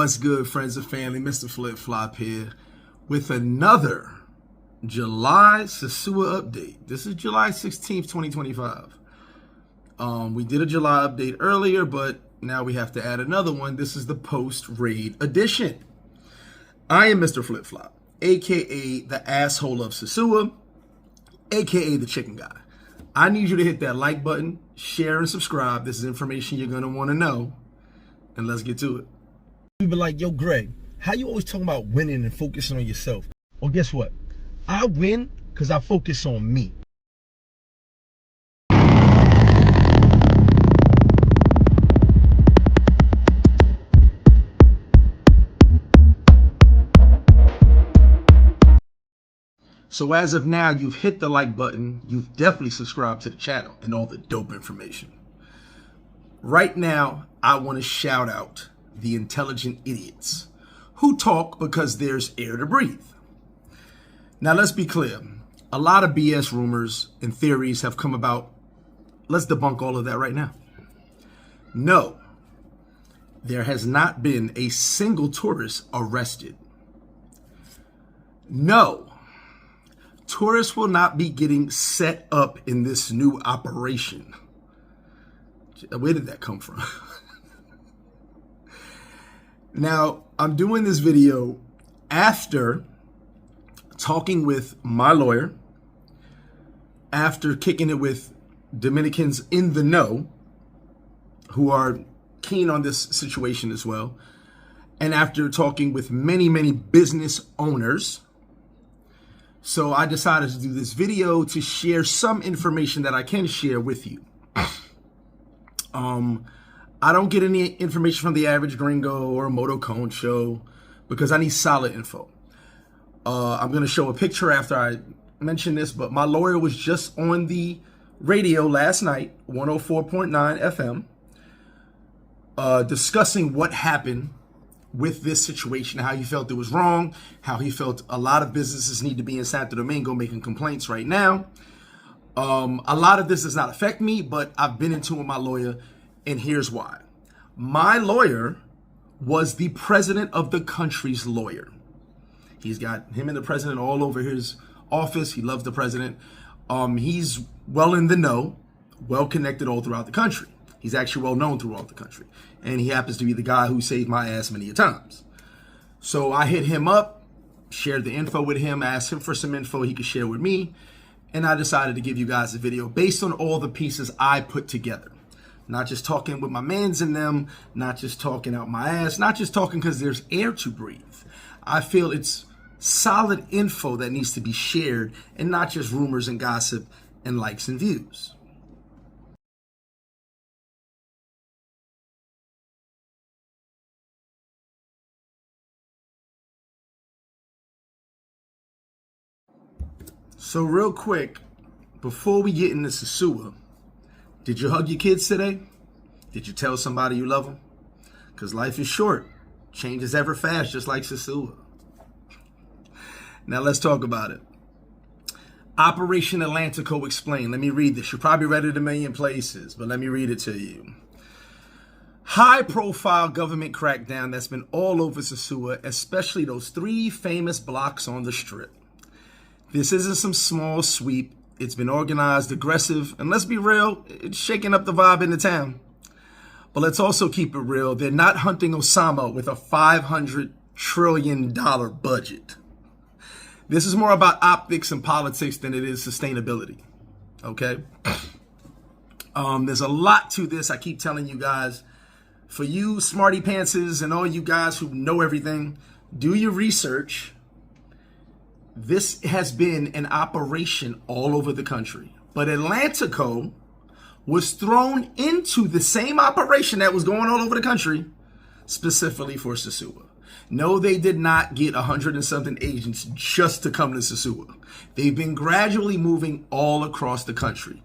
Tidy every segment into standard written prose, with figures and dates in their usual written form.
What's good, friends and family? Mr. Flip Flop here with another July Sosua update. This is July 16th, 2025. We did a July update earlier, but now we have to add another one. This is the post-raid edition. I am Mr. Flip Flop, aka the asshole of Sosua, aka the chicken guy. I need you to hit that like button, share, and subscribe. This is information you're going to want to know. And let's get to it. People like, yo, Greg, how you always talking about winning and focusing on yourself? Well, guess what? I win because I focus on me. So as of now, you've hit the like button. You've definitely subscribed to the channel and all the dope information. Right now, I want to shout out the intelligent idiots who talk because there's air to breathe. Now, let's be clear. A lot of BS rumors and theories have come about. Let's debunk all of that right now. No, there has not been a single tourist arrested. No, tourists will not be getting set up in this new operation. Where did that come from? Now, I'm doing this video after talking with my lawyer, after kicking it with Dominicans in the know who are keen on this situation as well, and after talking with many, many business owners. So I decided to do this video to share some information that I can share with you. I don't get any information from the average gringo or a Moto Cone show because I need solid info. I'm going to show a picture after I mention this, but my lawyer was just on the radio last night, 104.9 FM, discussing what happened with this situation, how he felt it was wrong, how he felt a lot of businesses need to be in Santo Domingo making complaints right now. A lot of this does not affect me, but I've been into it with my lawyer, and here's why. My lawyer was the president of the country's lawyer. He's got him and the president all over his office. He loves the president. He's well in the know, well connected all throughout the country. He's actually well known throughout the country. And he happens to be the guy who saved my ass many a times. So I hit him up, shared the info with him, asked him for some info he could share with me. And I decided to give you guys a video based on all the pieces I put together. Not just talking with my mans in them, not just talking out my ass, not just talking because there's air to breathe. I feel it's solid info that needs to be shared and not just rumors and gossip and likes and views. So real quick, before we get into Sosua, did you hug your kids today? Did you tell somebody you love them? Because life is short. Change is ever fast, just like Sosua. Now let's talk about it. Operation Atlantico explained. Let me read this. You probably read it a million places, but let me read it to you. High-profile government crackdown that's been all over Sosua, especially those 3 famous blocks on the strip. This isn't some small sweep. It's been organized, aggressive, and let's be real, it's shaking up the vibe in the town. But let's also keep it real. They're not hunting Osama with a $500 trillion budget. This is more about optics and politics than it is sustainability, okay? There's a lot to this. I keep telling you guys, for you smarty pantses and all you guys who know everything, do your research. This has been an operation all over the country. But Atlantico was thrown into the same operation that was going all over the country, specifically for Sosua. No, they did not get 100 and something agents just to come to Sosua. They've been gradually moving all across the country.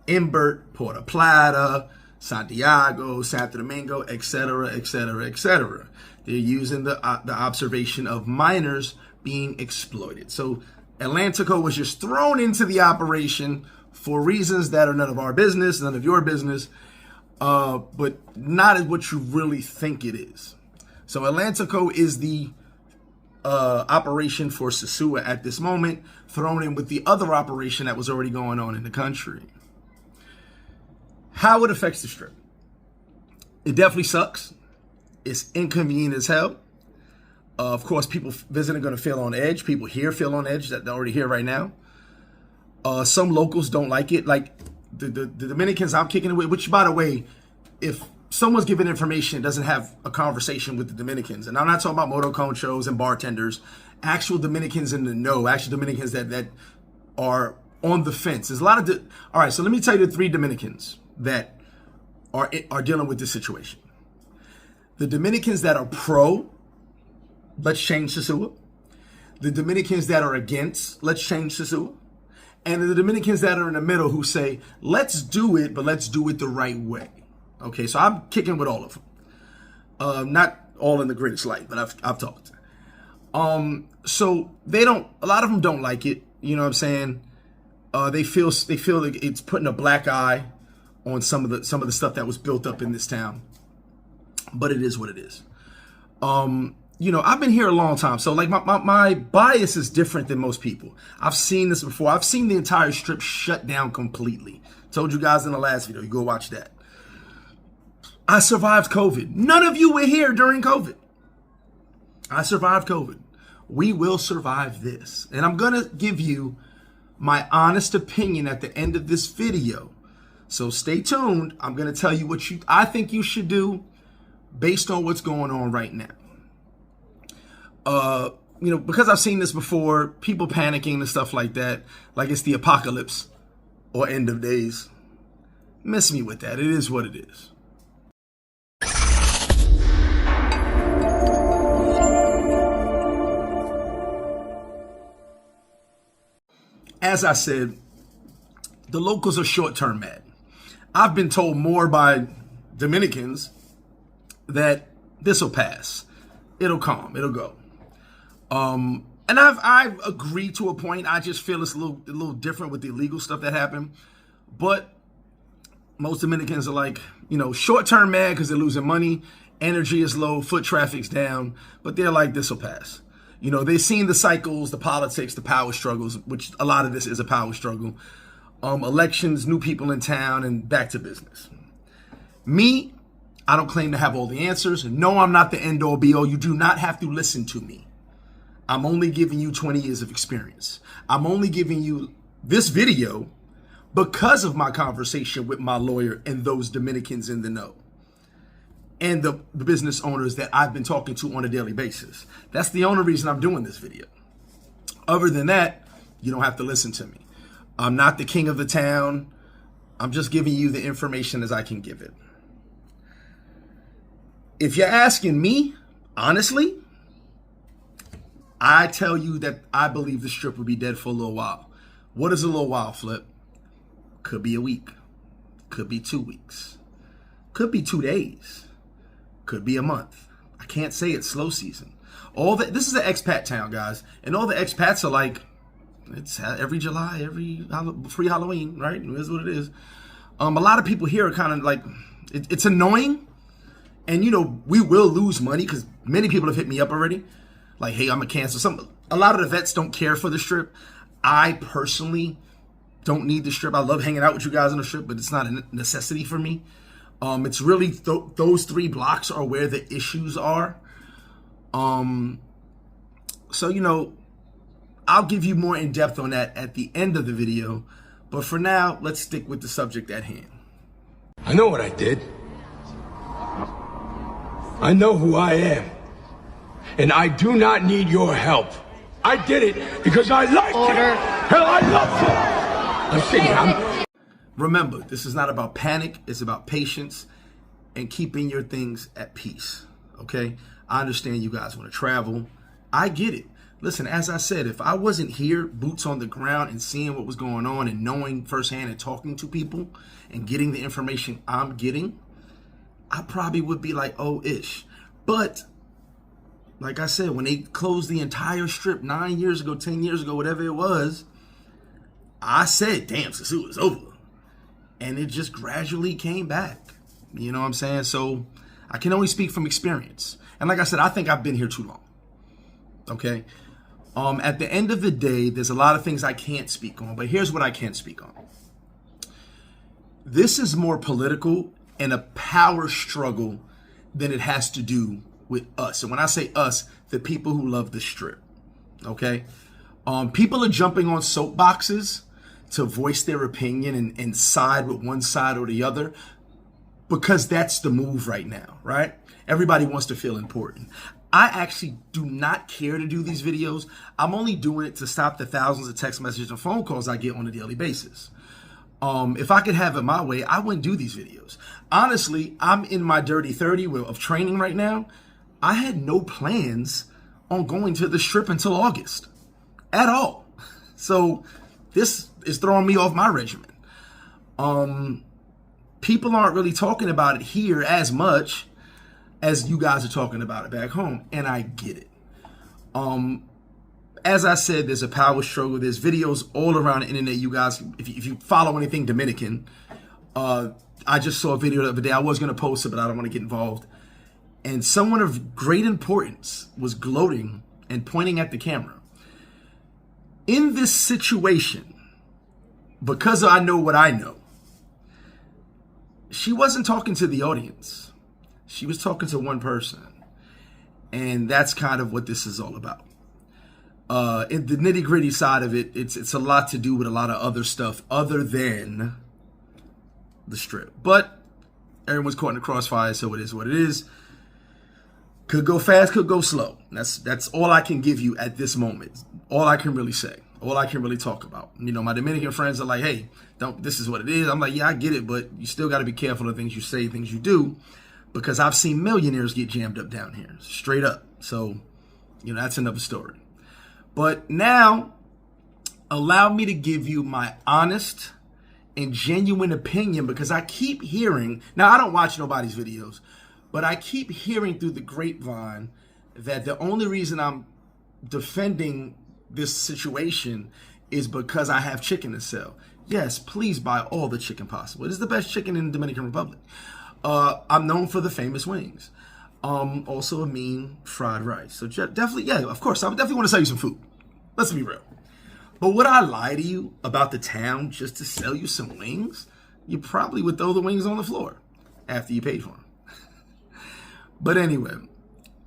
Imbert, Puerto Plata, Santiago, Santo Domingo, etc., etc., etc. They're using the observation of minors being exploited. So Atlantico was just thrown into the operation for reasons that are none of our business, none of your business, but not as what you really think it is. So Atlantico is the operation for Sosua at this moment, thrown in with the other operation that was already going on in the country. How it affects the Strip. It definitely sucks. It's inconvenient as hell. Of course, people visiting are going to feel on edge. People here feel on edge that they're already here right now. Some locals don't like it. Like the Dominicans I'm kicking it with, which, by the way, if someone's giving information, doesn't have a conversation with the Dominicans, and I'm not talking about moto cone shows and bartenders, actual Dominicans in the know, actual Dominicans that are on the fence. There's a lot of, all right, so let me tell you the 3 Dominicans that are dealing with this situation. The Dominicans that are pro, let's change Sosua. The Dominicans that are against, let's change Sosua. And the Dominicans that are in the middle who say, let's do it, but let's do it the right way. Okay, so I'm kicking with all of them. Not all in the greatest light, but I've talked. So they don't, a lot of them don't like it. You know what I'm saying? They feel like it's putting a black eye on some of the stuff that was built up in this town. But it is what it is. You know, I've been here a long time, so like my bias is different than most people. I've seen this before. I've seen the entire Strip shut down completely. Told you guys in the last video. You go watch that. I survived COVID. None of you were here during COVID. I survived COVID. We will survive this. And I'm going to give you my honest opinion at the end of this video. So stay tuned. I'm going to tell you what I think you should do based on what's going on right now. You know, because I've seen this before, people panicking and stuff like that, like it's the apocalypse or end of days. Miss me with that. It is what it is. As I said, the locals are short-term mad. I've been told more by Dominicans that this will pass. It'll calm. It'll go. And I've agreed to a point. I just feel it's a little different with the illegal stuff that happened. But most Dominicans are like, you know, short-term mad because they're losing money. Energy is low. Foot traffic's down. But they're like, this will pass. You know, they've seen the cycles, the politics, the power struggles, which a lot of this is a power struggle. Elections, new people in town, and back to business. Me, I don't claim to have all the answers. No, I'm not the end-all, be-all. You do not have to listen to me. I'm only giving you 20 years of experience. I'm only giving you this video because of my conversation with my lawyer and those Dominicans in the know. And the business owners that I've been talking to on a daily basis. That's the only reason I'm doing this video. Other than that, you don't have to listen to me. I'm not the king of the town. I'm just giving you the information as I can give it. If you're asking me, honestly, I tell you that I believe the Strip will be dead for a little while. What is a little while, Flip? Could be a week. Could be 2 weeks. Could be 2 days. Could be a month. I can't say it's slow season. This is an expat town, guys. And all the expats are like, it's every July, free Halloween, right? It is what it is. A lot of people here are kind of like, it's annoying. And, you know, we will lose money because many people have hit me up already. Like, hey, I'm going to cancel. A lot of the vets don't care for the Strip. I personally don't need the Strip. I love hanging out with you guys on the Strip, but it's not a necessity for me. It's really those 3 blocks are where the issues are. So, you know, I'll give you more in depth on that at the end of the video. But for now, let's stick with the subject at hand. I know what I did. I know who I am. And I do not need your help. I did it because I liked it. Hell, I loved it. I'm sitting down. Remember, this is not about panic. It's about patience and keeping your things at peace, okay? I understand you guys want to travel. I get it. Listen, as I said, if I wasn't here, boots on the ground and seeing what was going on and knowing firsthand and talking to people and getting the information I'm getting, I probably would be like, oh-ish. But like I said, when they closed the entire Strip 9 years ago, 10 years ago, whatever it was, I said, damn, Sosua is over. And it just gradually came back. You know what I'm saying? So I can only speak from experience. And like I said, I think I've been here too long. Okay. At the end of the day, there's a lot of things I can't speak on, but here's what I can speak on. This is more political and a power struggle than it has to do with us. And when I say us, the people who love the Strip. Okay. People are jumping on soapboxes to voice their opinion and side with one side or the other because that's the move right now, right? Everybody wants to feel important. I actually do not care to do these videos. I'm only doing it to stop the thousands of text messages and phone calls I get on a daily basis. If I could have it my way, I wouldn't do these videos. Honestly, I'm in my dirty 30 of training right now. I had no plans on going to the Strip until August at all. So this is throwing me off my regimen. People aren't really talking about it here as much as you guys are talking about it back home, and I get it. As I said, there's a power struggle. There's videos all around the internet. You guys, if you follow anything Dominican, I just saw a video the other day. I was going to post it, but I don't want to get involved. And someone of great importance was gloating and pointing at the camera. In this situation, because I know what I know, she wasn't talking to the audience. She was talking to one person. And that's kind of what this is all about. In the nitty-gritty side of it, it's a lot to do with a lot of other stuff other than the Strip. But everyone's caught in the crossfire, so it is what it is. Could go fast, could go slow. That's all I can give you at this moment. All I can really say. All I can really talk about. You know, my Dominican friends are like, hey, this is what it is. I'm like, yeah, I get it, but you still got to be careful of things you say, things you do. Because I've seen millionaires get jammed up down here, straight up. So, you know, that's another story. But now, allow me to give you my honest and genuine opinion, because I keep hearing, now I don't watch nobody's videos, but I keep hearing through the grapevine that the only reason I'm defending this situation is because I have chicken to sell. Yes, please buy all the chicken possible. It is the best chicken in the Dominican Republic. I'm known for the famous wings. Also a mean fried rice. So definitely, yeah, of course, I would definitely want to sell you some food. Let's be real. But would I lie to you about the town just to sell you some wings? You probably would throw the wings on the floor after you paid for them. But anyway,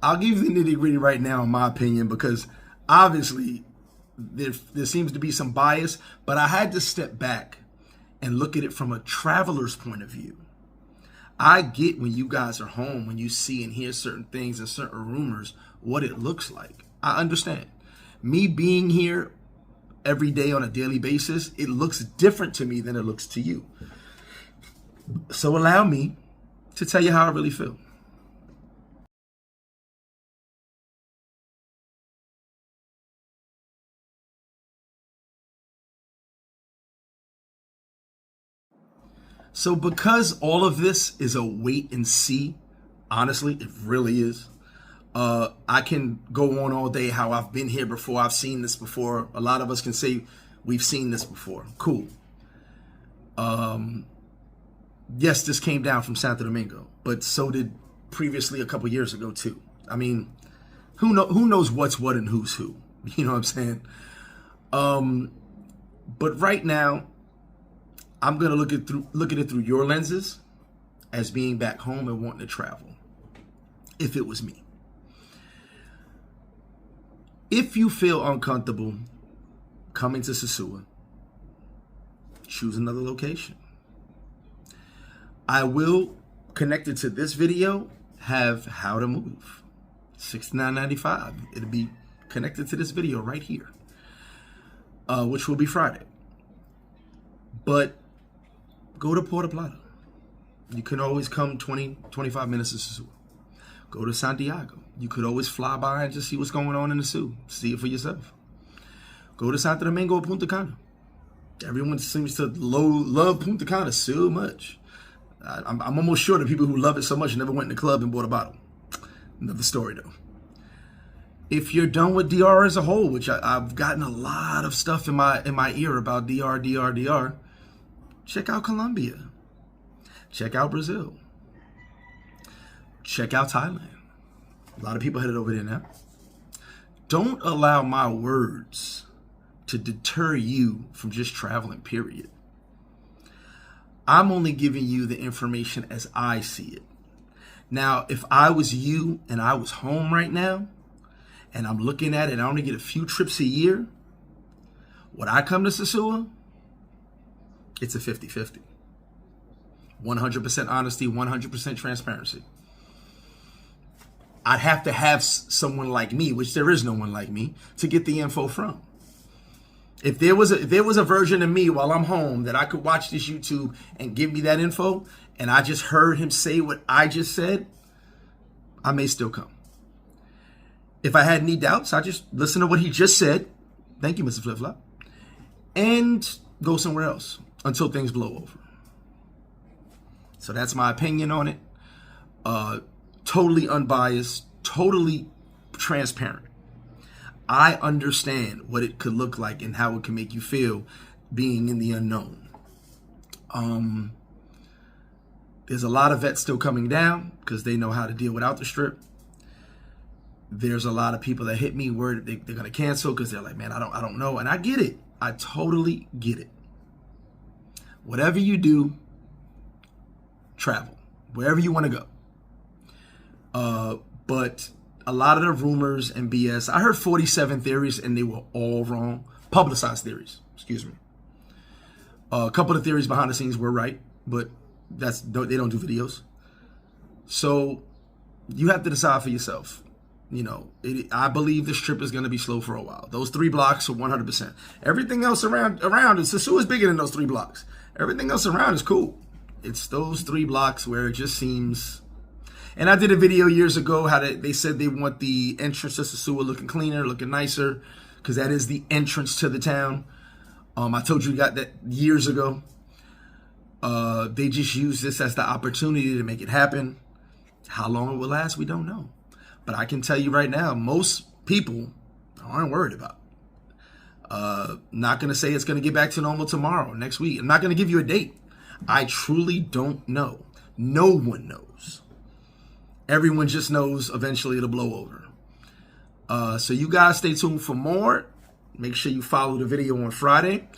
I'll give you the nitty-gritty right now, in my opinion, because obviously there seems to be some bias, but I had to step back and look at it from a traveler's point of view. I get when you guys are home, when you see and hear certain things and certain rumors, what it looks like. I understand. Me being here every day on a daily basis, it looks different to me than it looks to you. So allow me to tell you how I really feel. So because all of this is a wait and see, honestly, it really is. I can go on all day how I've been here before. I've seen this before. A lot of us can say we've seen this before. Cool. Yes, this came down from Santo Domingo, but so did previously a couple years ago too. I mean, who knows what's what and who's who? You know what I'm saying? But right now, I'm gonna look at it through your lenses as being back home and wanting to travel. If it was me. If you feel uncomfortable coming to Sosua, choose another location. I will, connected to this video, have how to move. $69.95. It'll be connected to this video right here, which will be Friday. But go to Puerto Plata. You can always come 20, 25 minutes to Sosua. Go to Santiago. You could always fly by and just see what's going on in the zoo. See it for yourself. Go to Santo Domingo or Punta Cana. Everyone seems to love Punta Cana so much. I'm almost sure the people who love it so much never went in the club and bought a bottle. Another story though. If you're done with DR as a whole, which I've gotten a lot of stuff in my ear about DR, check out Colombia. Check out Brazil. Check out Thailand. A lot of people headed over there now. Don't allow my words to deter you from just traveling, period. I'm only giving you the information as I see it. Now, if I was you and I was home right now and I'm looking at it and I only get a few trips a year, would I come to Sosua? It's a 50-50. 100% honesty, 100% transparency. I'd have to have someone like me, which there is no one like me, to get the info from. If there was a version of me while I'm home that I could watch this YouTube and give me that info, and I just heard him say what I just said, I may still come. If I had any doubts, I just listen to what he just said. Thank you, Mr. Flip Flop. And go somewhere else until things blow over. So that's my opinion on it. Totally unbiased, totally transparent. I understand what it could look like and how it can make you feel being in the unknown. There's a lot of vets still coming down because they know how to deal without the strip. There's a lot of people that hit me where they're going to cancel because they're like, man, I don't know. And I get it. I totally get it. Whatever you do, travel. Wherever you want to go. But a lot of the rumors and BS, I heard 47 theories and they were all wrong. Publicized theories, excuse me. A couple of theories behind the scenes were right, but they don't do videos. So you have to decide for yourself. You know, I believe this trip is going to be slow for a while. Those 3 blocks are 100%. Everything else around Sosua is bigger than those 3 blocks. Everything else around is cool. It's those 3 blocks where it just seems. And I did a video years ago how they said they want the entrance to Sosua looking cleaner, looking nicer, because that is the entrance to the town. I told you got that years ago. They just use this as the opportunity to make it happen. How long it will last, we don't know. But I can tell you right now, most people aren't worried about it. Not going to say it's going to get back to normal tomorrow, next week. I'm not going to give you a date. I truly don't know. No one knows. Everyone just knows eventually it'll blow over. So you guys stay tuned for more. Make sure you follow the video on Friday.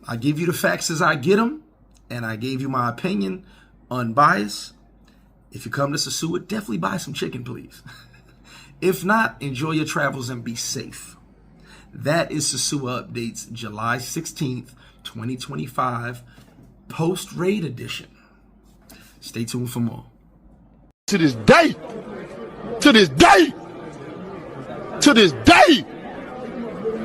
I give you the facts as I get them. And I gave you my opinion, unbiased. If you come to Sosua, definitely buy some chicken, please. If not, enjoy your travels and be safe. That is Sosua Updates, July 16th, 2025, post-raid edition. Stay tuned for more. To this day, to this day, to this day.